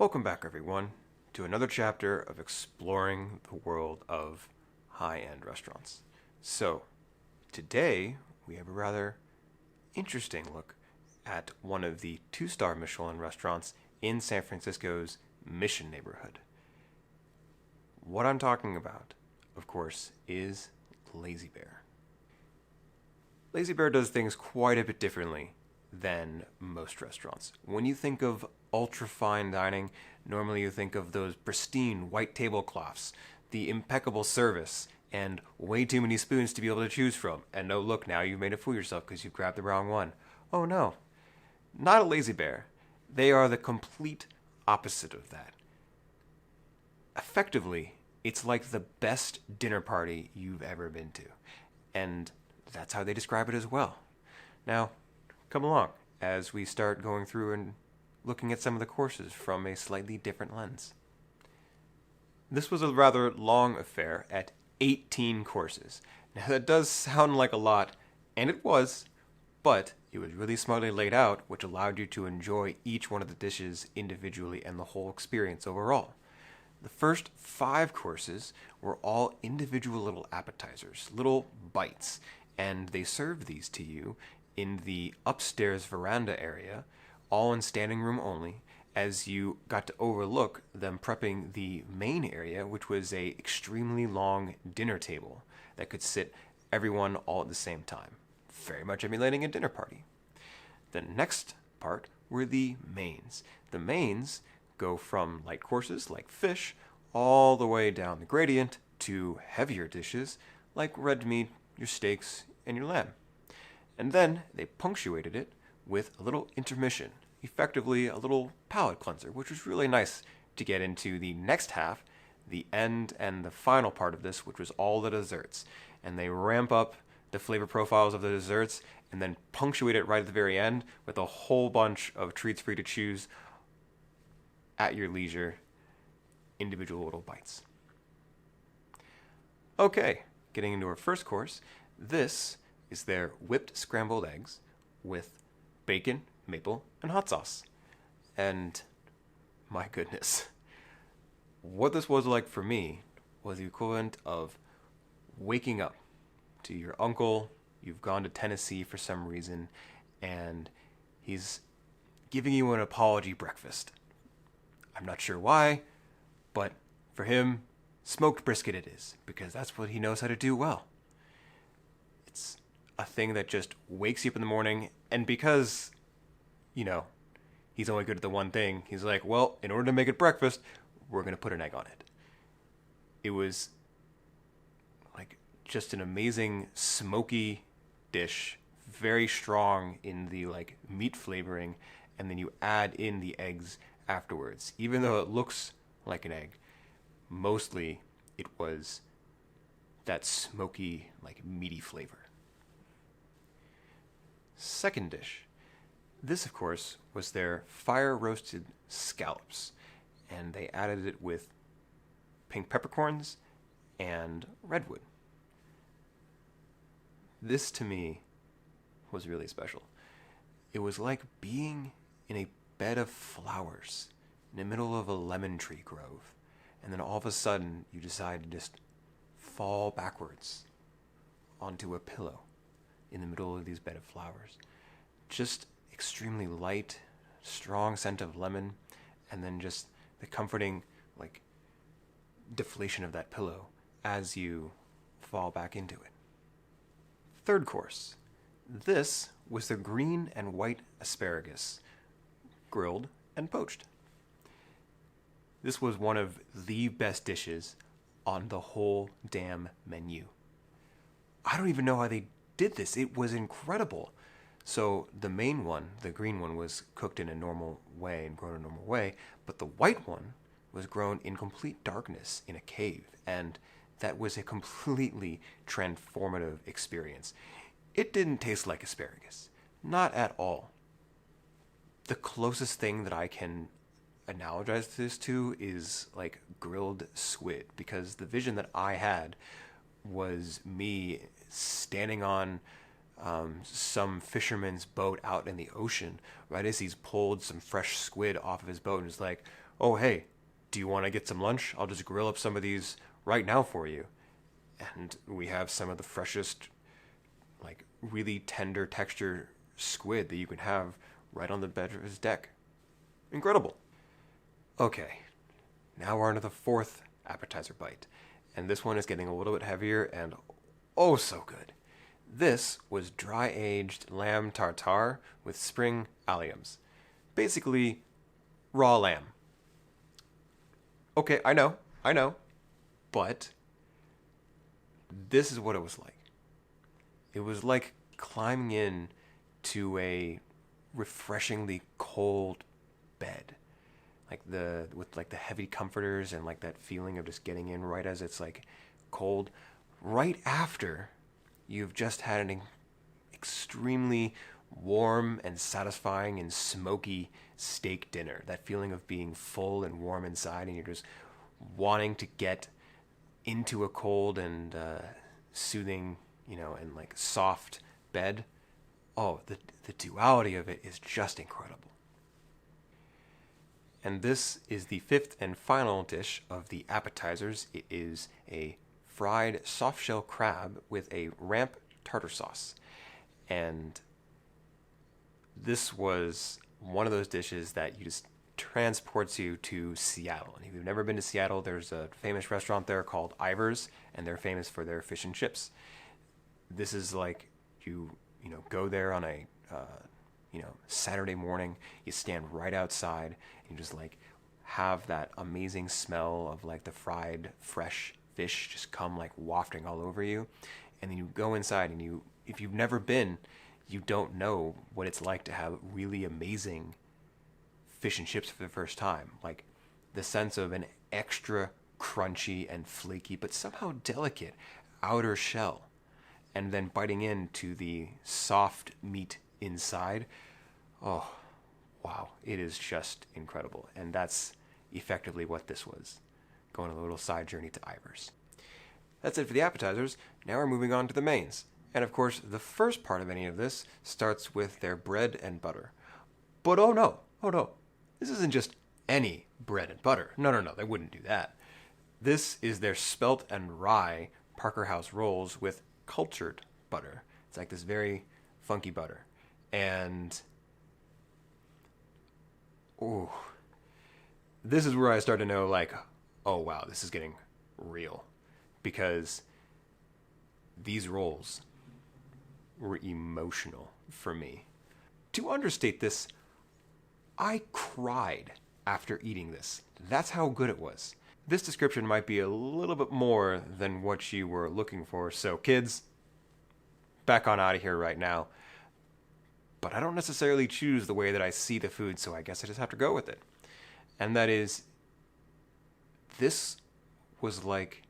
Welcome back, everyone, to another chapter of exploring the world of high-end restaurants. So, today we have a rather interesting look at one of the two-star Michelin restaurants in San Francisco's Mission neighborhood. What I'm talking about, of course, is Lazy Bear. Lazy Bear does things quite a bit differently than most restaurants. When you think of ultra fine dining, normally you think of those pristine white tablecloths, the impeccable service, and way too many spoons to be able to choose from. And no, look, now you've made a fool of yourself because you've grabbed the wrong one. Oh no, not a Lazy Bear. They are the complete opposite of that. Effectively, it's like the best dinner party you've ever been to. And that's how they describe it as well. Now, come along as we start going through and looking at some of the courses from a slightly different lens. This was a rather long affair at 18 courses. Now that does sound like a lot, and it was, but it was really smartly laid out, which allowed you to enjoy each one of the dishes individually and the whole experience overall. The first 5 courses were all individual little appetizers, little bites, and they served these to you in the upstairs veranda area, all in standing room only, as you got to overlook them prepping the main area, which was a extremely long dinner table that could sit everyone all at the same time, very much emulating a dinner party. The next part were the mains. The mains go from light courses like fish all the way down the gradient to heavier dishes like red meat, your steaks, and your lamb. And then they punctuated it with a little intermission, effectively a little palate cleanser, which was really nice to get into the next half, the end and the final part of this, which was all the desserts. And they ramp up the flavor profiles of the desserts and then punctuate it right at the very end with a whole bunch of treats for you to choose at your leisure, individual little bites. Okay, getting into our first course, this is their whipped scrambled eggs with bacon, maple, and hot sauce. And my goodness, what this was like for me was the equivalent of waking up to your uncle. You've gone to Tennessee for some reason, and he's giving you an apology breakfast. I'm not sure why, but for him, smoked brisket it is, because that's what he knows how to do well. It's a thing that just wakes you up in the morning, and because, he's only good at the one thing, he's like, well, in order to make it breakfast, we're going to put an egg on it. It was like just an amazing smoky dish, very strong in the meat flavoring, and then you add in the eggs afterwards. Even though it looks like an egg, mostly it was that smoky, meaty flavor. Second dish. This, of course, was their fire-roasted scallops, and they added it with pink peppercorns and redwood. This, to me, was really special. It was like being in a bed of flowers in the middle of a lemon tree grove, and then all of a sudden you decide to just fall backwards onto a pillow in the middle of these bed of flowers. Just extremely light, strong scent of lemon, and then just the comforting, deflation of that pillow as you fall back into it. Third course. This was the green and white asparagus, grilled and poached. This was one of the best dishes on the whole damn menu. I don't even know how they did this. It was incredible. So the main one, the green one, was cooked in a normal way and grown in a normal way, but the white one was grown in complete darkness in a cave, and that was a completely transformative experience. It didn't taste like asparagus. Not at all. The closest thing that I can analogize this to is grilled squid, because the vision that I had was me standing on some fisherman's boat out in the ocean right as he's pulled some fresh squid off of his boat and is like, oh, hey, do you want to get some lunch? I'll just grill up some of these right now for you. And we have some of the freshest, like really tender texture squid that you can have right on the bed of his deck. Incredible. Okay, now we're on to the fourth appetizer bite. And this one is getting a little bit heavier and oh so good. This was dry-aged lamb tartare with spring alliums. Basically, raw lamb. Okay, I know. But this is what it was like. It was like climbing in to a refreshingly cold bed. With the heavy comforters and like that feeling of just getting in right as it's like cold, right after you've just had an extremely warm and satisfying and smoky steak dinner. That feeling of being full and warm inside, and you're just wanting to get into a cold and soothing, and like soft bed. Oh, the duality of it is just incredible. And this is the fifth and final dish of the appetizers. It is a fried soft-shell crab with a ramp tartar sauce. And this was one of those dishes that you just transports you to Seattle. And if you've never been to Seattle, there's a famous restaurant there called Ivers, and they're famous for their fish and chips. This is like you go there on a Saturday morning, you stand right outside and you just like have that amazing smell of like the fried fresh fish just come like wafting all over you. And then you go inside and if you've never been, you don't know what it's like to have really amazing fish and chips for the first time. Like the sense of an extra crunchy and flaky but somehow delicate outer shell, and then biting into the soft meat inside. Oh, wow. It is just incredible. And that's effectively what this was. Going on a little side journey to Ivers. That's it for the appetizers. Now we're moving on to the mains. And of course, the first part of any of this starts with their bread and butter. But oh no. This isn't just any bread and butter. No, they wouldn't do that. This is their spelt and rye Parker House rolls with cultured butter. It's like this very funky butter. And ooh, this is where I start to know, like, oh wow, this is getting real. Because these rolls were emotional for me. To understate this, I cried after eating this. That's how good it was. This description might be a little bit more than what you were looking for, so kids, back on out of here right now. But I don't necessarily choose the way that I see the food, so I guess I just have to go with it. And that is, this was like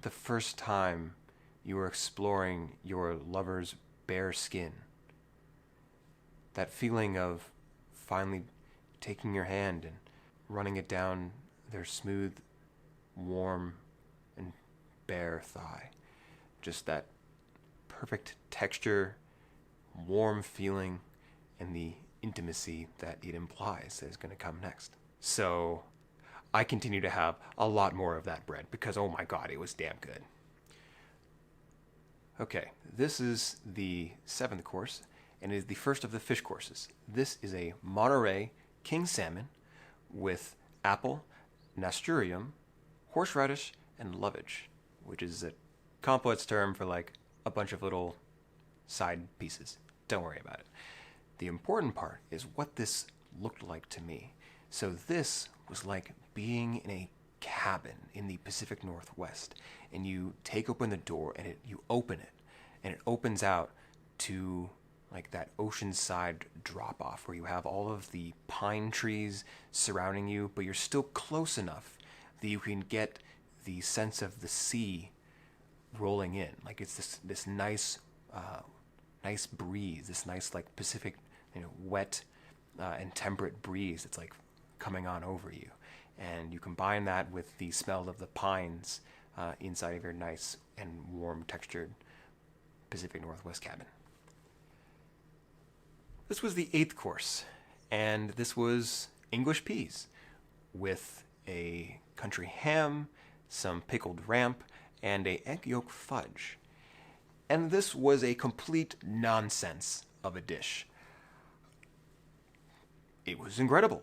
the first time you were exploring your lover's bare skin. That feeling of finally taking your hand and running it down their smooth, warm, and bare thigh. Just that perfect texture, warm feeling, and the intimacy that it implies is going to come next. So I continue to have a lot more of that bread because, oh my god, it was damn good. Okay, this is the seventh course, and it is the first of the fish courses. This is a Monterey king salmon with apple, nasturtium, horseradish, and lovage, which is a complex term for like a bunch of little side pieces. Don't worry about it. The important part is what this looked like to me. So this was like being in a cabin in the Pacific Northwest, and you take open the door and you open it, and it opens out to like that oceanside drop off where you have all of the pine trees surrounding you, but you're still close enough that you can get the sense of the sea rolling in. Like it's this nice nice breeze, this nice like Pacific, wet and temperate breeze that's like coming on over you. And you combine that with the smell of the pines inside of your nice and warm textured Pacific Northwest cabin. This was the eighth course, and this was English peas with a country ham, some pickled ramp, and a egg yolk fudge. And this was a complete nonsense of a dish. It was incredible.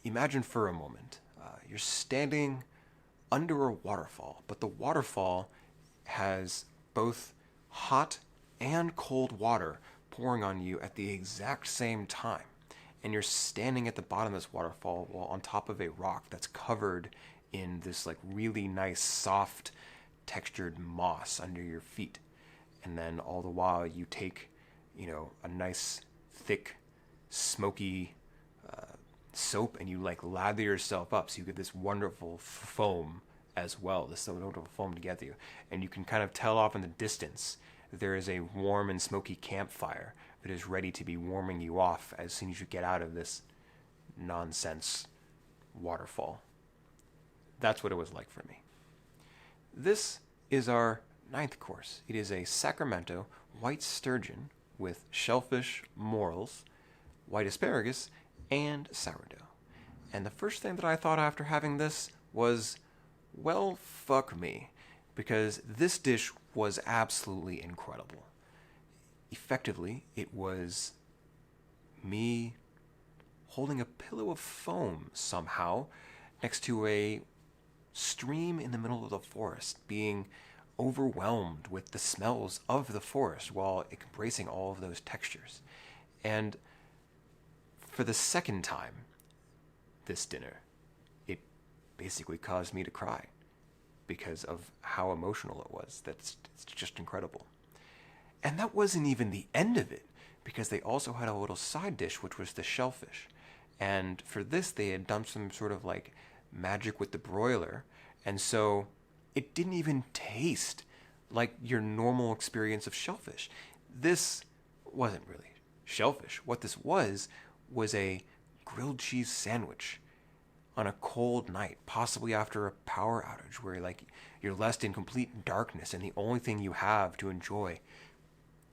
Imagine for a moment, you're standing under a waterfall, but the waterfall has both hot and cold water pouring on you at the exact same time. And you're standing at the bottom of this waterfall while on top of a rock that's covered in this like really nice, soft, textured moss under your feet. And then all the while you take, a nice, thick, smoky soap and you like lather yourself up so you get this wonderful foam as well, this wonderful foam to get you. And you can kind of tell off in the distance that there is a warm and smoky campfire that is ready to be warming you off as soon as you get out of this nonsense waterfall. That's what it was like for me. This is our 9th course. It is a Sacramento white sturgeon with shellfish, morels, white asparagus, and sourdough. And the first thing that I thought after having this was, well, fuck me, because this dish was absolutely incredible. Effectively, it was me holding a pillow of foam somehow next to a stream in the middle of the forest, being overwhelmed with the smells of the forest while embracing all of those textures. And for the second time this dinner, it basically caused me to cry because of how emotional it was. It's just incredible. And that wasn't even the end of it, because they also had a little side dish, which was the shellfish. And for this, they had done some sort of like magic with the broiler, and so it didn't even taste like your normal experience of shellfish. This wasn't really shellfish. What this was a grilled cheese sandwich on a cold night, possibly after a power outage where you're left in complete darkness and the only thing you have to enjoy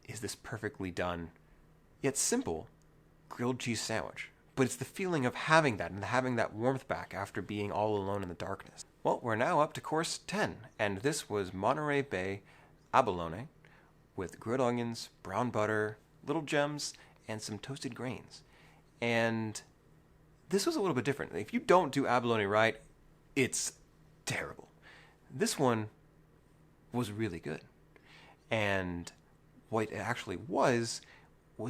is this perfectly done, yet simple, grilled cheese sandwich. But it's the feeling of having that and having that warmth back after being all alone in the darkness. Well, we're now up to course 10, and this was Monterey Bay abalone with grilled onions, brown butter, little gems, and some toasted grains. And this was a little bit different. If you don't do abalone right, it's terrible. This one was really good. And what it actually was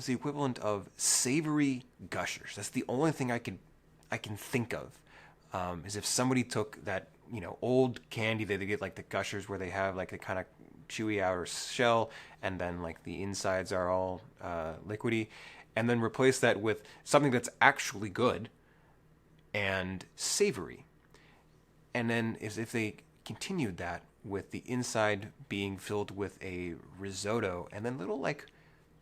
the equivalent of savory gushers. That's the only thing I can think of, is if somebody took that, old candy that they get, like the gushers where they have like the kind of chewy outer shell and then like the insides are all liquidy, and then replace that with something that's actually good and savory. And then if they continued that with the inside being filled with a risotto and then little like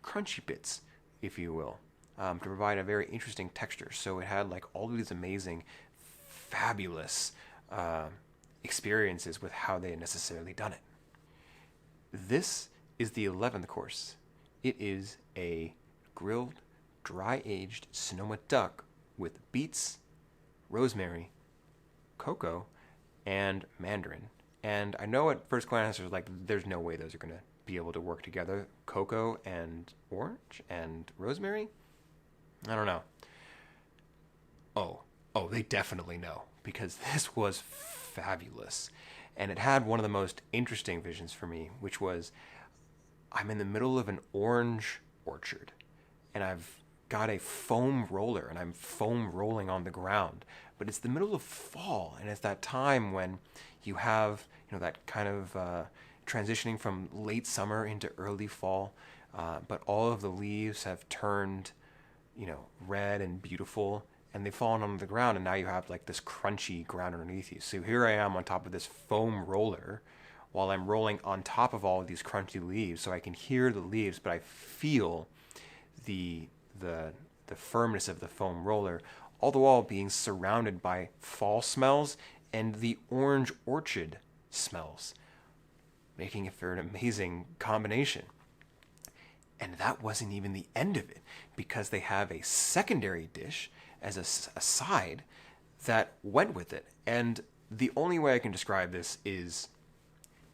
crunchy bits, if you will, to provide a very interesting texture. So it had like all of these amazing, fabulous experiences with how they had necessarily done it. This is the 11th course. It is a grilled, dry-aged Sonoma duck with beets, rosemary, cocoa, and mandarin. And I know at first glance there's no way those are going to be able to work together. Cocoa and orange and rosemary? I don't know. Oh, they definitely know, because this was fabulous. And it had one of the most interesting visions for me, which was I'm in the middle of an orange orchard, and I've got a foam roller, and I'm foam rolling on the ground. But it's the middle of fall, and it's that time when you have, that kind of transitioning from late summer into early fall, but all of the leaves have turned, red and beautiful, and they've fallen on the ground, and now you have like this crunchy ground underneath you. So here I am on top of this foam roller while I'm rolling on top of all of these crunchy leaves, so I can hear the leaves, but I feel the firmness of the foam roller, all the while being surrounded by fall smells and the orange orchard smells, making it for an amazing combination. And that wasn't even the end of it, because they have a secondary dish as a side that went with it. And the only way I can describe this is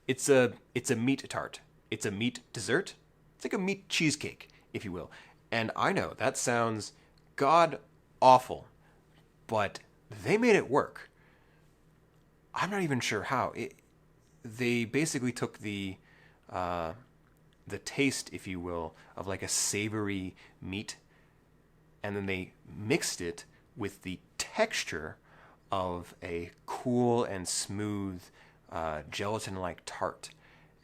it's a meat tart. It's a meat dessert. It's like a meat cheesecake, if you will. And I know that sounds god awful, but they made it work. I'm not even sure how. They basically took the taste, if you will, of like a savory meat, and then they mixed it with the texture of a cool and smooth gelatin-like tart.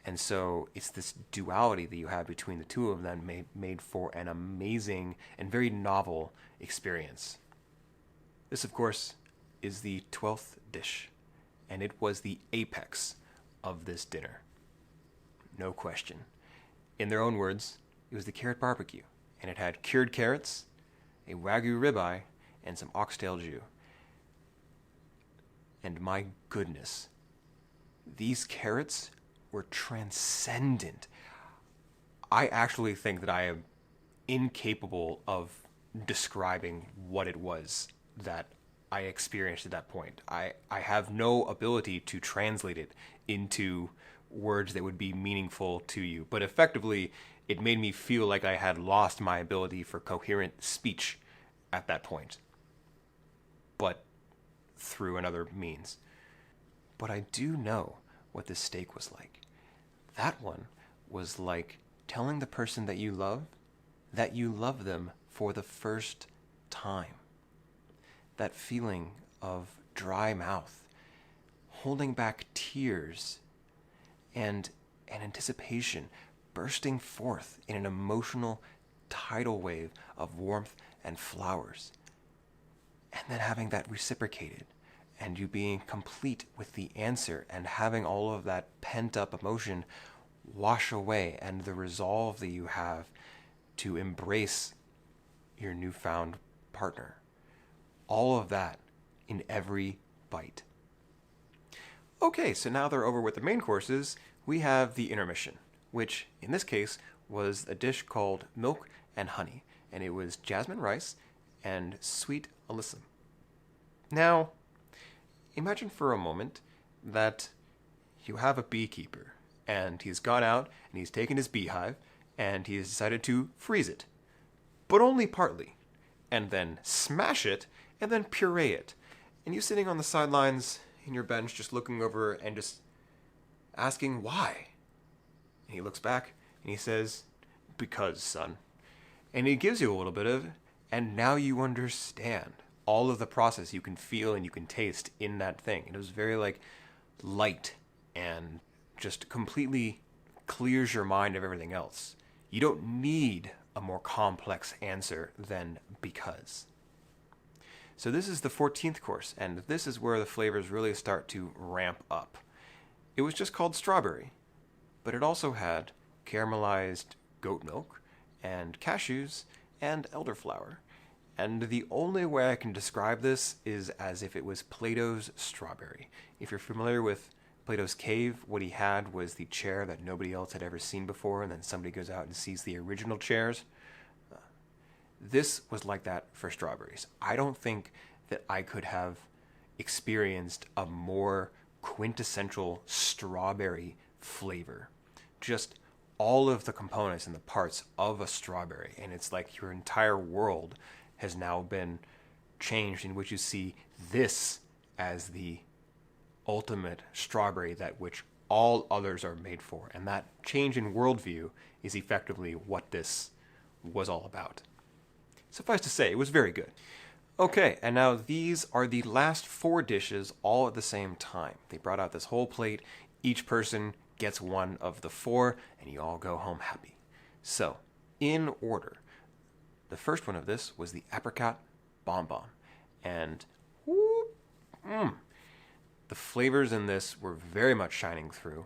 And so it's this duality that you have between the two of them made for an amazing and very novel experience. This, of course, is the 12th dish, and it was the apex of this dinner. No question. In their own words, it was the carrot barbecue, and it had cured carrots, a Wagyu ribeye, and some oxtail jus. And my goodness, these carrots were transcendent. I actually think that I am incapable of describing what it was that I experienced at that point. I have no ability to translate it into words that would be meaningful to you. But effectively, it made me feel like I had lost my ability for coherent speech at that point. But through another means. But I do know what this steak was like. That one was like telling the person that you love them for the first time. That feeling of dry mouth, holding back tears, and an anticipation bursting forth in an emotional tidal wave of warmth and flowers. And then having that reciprocated, and you being complete with the answer, and having all of that pent-up emotion wash away, and the resolve that you have to embrace your newfound partner. All of that in every bite. Okay, so now they're over with the main courses, we have the intermission, which in this case was a dish called milk and honey, and it was jasmine rice and sweet alyssum. Now, imagine for a moment that you have a beekeeper, and he's gone out and he's taken his beehive, and he has decided to freeze it, but only partly, and then smash it, and then puree it. And you sitting on the sidelines in your bench just looking over and just asking why. And he looks back and he says, "Because, son." And he gives you a little bit of it, and now you understand all of the process you can feel and you can taste in that thing. And it was very like light and just completely clears your mind of everything else. You don't need a more complex answer than because. So this is the 14th course, and this is where the flavors really start to ramp up. It was just called strawberry, but it also had caramelized goat milk and cashews and elderflower. And the only way I can describe this is as if it was Plato's strawberry. If you're familiar with Plato's cave, what he had was the chair that nobody else had ever seen before, and then somebody goes out and sees the original chairs. This was like that for strawberries. I don't think that I could have experienced a more quintessential strawberry flavor. Just all of the components and the parts of a strawberry, and it's like your entire world has now been changed, in which you see this as the ultimate strawberry that which all others are made for. And that change in worldview is effectively what this was all about. Suffice to say, it was very good. Okay, and now these are the last 4 dishes all at the same time. They brought out this whole plate. Each person gets one of the 4, and you all go home happy. So, in order, the first one of this was the apricot bonbon. And the flavors in this were very much shining through.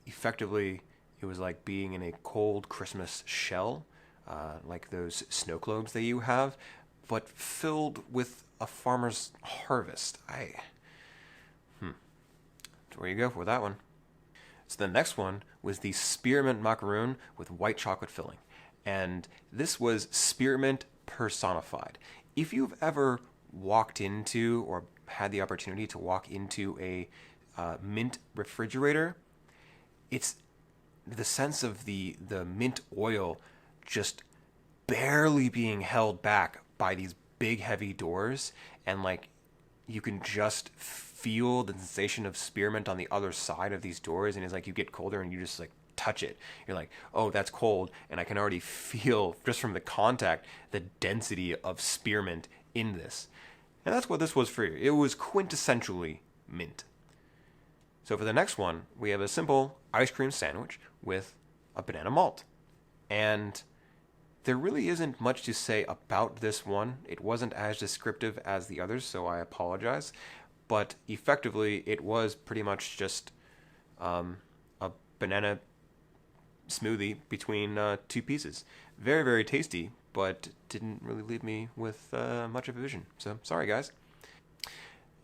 Effectively, it was like being in a cold Christmas shell, like those snow globes that you have, but filled with a farmer's harvest. Where you go for that one. So the next one was the spearmint macaroon with white chocolate filling. And this was spearmint personified. If you've ever walked into or had the opportunity to walk into a mint refrigerator, it's the sense of the mint oil just barely being held back by these big heavy doors, and like you can just feel the sensation of spearmint on the other side of these doors, and it's like you get colder and you just like touch it. You're like, oh, that's cold, and I can already feel just from the contact the density of spearmint in this. And that's what this was for you. It was quintessentially mint. So for the next one, we have a simple ice cream sandwich with a banana malt. And there really isn't much to say about this one. It wasn't as descriptive as the others, so I apologize. But effectively, it was pretty much just a banana smoothie between two pieces. Very, very tasty, but didn't really leave me with much of a vision. So sorry, guys.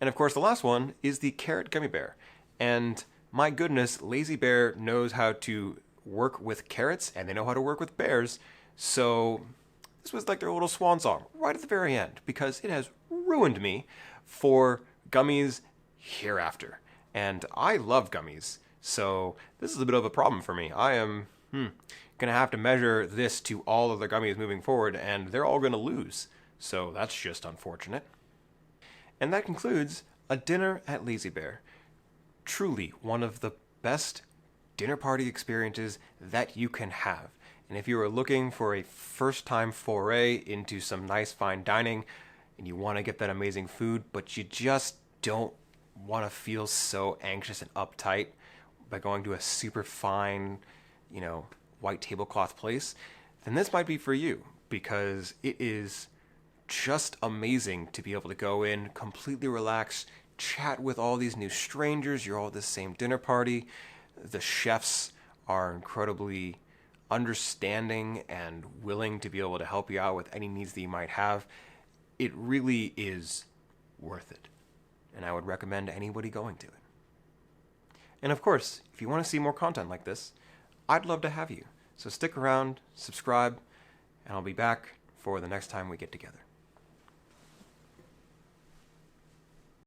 And of course, the last one is the carrot gummy bear. And my goodness, Lazy Bear knows how to work with carrots, and they know how to work with bears. So this was like their little swan song right at the very end, because it has ruined me for gummies hereafter. And I love gummies, so this is a bit of a problem for me. I am going to have to measure this to all of the gummies moving forward, and they're all going to lose. So that's just unfortunate. And that concludes a dinner at Lazy Bear. Truly one of the best dinner party experiences that you can have. And if you are looking for a first-time foray into some nice fine dining, and you want to get that amazing food, but you just don't want to feel so anxious and uptight by going to a super fine, white tablecloth place, then this might be for you, because it is just amazing to be able to go in, completely relax, chat with all these new strangers. You're all at the same dinner party. The chefs are incredibly understanding and willing to be able to help you out with any needs that you might have. It really is worth it, and I would recommend anybody going to it. And of course, if you want to see more content like this, I'd love to have you. So stick around, subscribe, and I'll be back for the next time we get together.